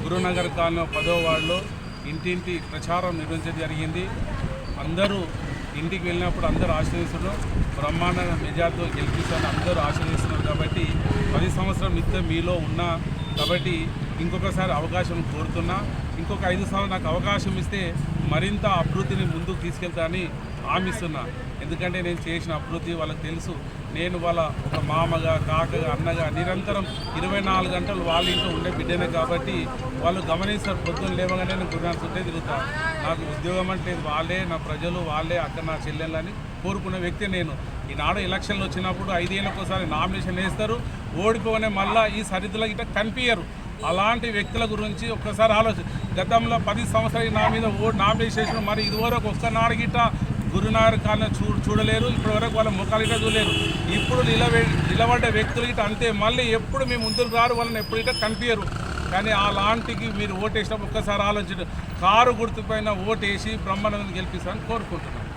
గురునగర్ colony 10వ వార్డులో ఇంటింటి ప్రచారం నిర్వహించడం జరిగింది. అందరూ ఇంటికి వెళ్ళినప్పుడు అందరూ ఆశీర్వదిస్తున్నారు. బ్రహ్మాండ మెజార్టీతో గెలిపిస్తారని అందరూ ఆశీర్వదిస్తున్నారు. కాబట్టి 10 సంవత్సరం నిత్యం మీలో ఉన్నా కాబట్టి ఇంకొకసారి అవకాశం కోరుతున్నా. ఇంకొక 5 సంవత్సరాలు నాకు అవకాశం ఇస్తే మరింత అభివృద్ధిని ముందుకు తీసుకెళ్తానని హామీస్తున్నా. ఎందుకంటే నేను చేసిన అభివృద్ధి వాళ్ళకి తెలుసు. నేను వాళ్ళ ఒక మామగా, కాకగా, అన్నగా నిరంతరం 24 గంటలు వాళ్ళ ఇంట్లో ఉండే బిడ్డనే కాబట్టి వాళ్ళు గమనిస్తారు. పొద్దున్న లేవగానే నేను గురునాథ్ చుట్టే తిరుగుతా. నాకు ఉద్యోగం అంటే వాళ్ళే, నా ప్రజలు వాళ్ళే, అక్కడ నా చెల్లెళ్ళని కోరుకునే వ్యక్తి నేను. ఈనాడు ఎలక్షన్లు వచ్చినప్పుడు 5 ఏళ్ళకోసారి నామినేషన్ వేస్తారు, ఓడిపోగానే మళ్ళీ ఈ సరిహద్దులో ఇట్లా కనిపించరు. అలాంటి వ్యక్తుల గురించి ఒక్కసారి ఆలోచన. గతంలో 10 సంవత్సరాలు నా మీద నామినేషన్ చేసిన, మరి ఇదివరకు ఒక్కనాడు గిట్ట గురునగర్ కాలనీ చూడలేరు. ఇప్పటివరకు వాళ్ళ ముఖాలు గిట్ట చూడలేరు. ఇప్పుడు నిలబడ్డ వ్యక్తులు గిట్ట అంతే. మళ్ళీ ఎప్పుడు మీ ముందుకు రారు, వాళ్ళని ఎప్పుడు గిట్ట కనిపించరు. కానీ అలాంటికి మీరు ఓటేసినప్పుడు ఒక్కసారి ఆలోచించండి. కారు గుర్తుపైన ఓటేసి బ్రహ్మానందం గెలిపిస్తారని కోరుకుంటున్నాను.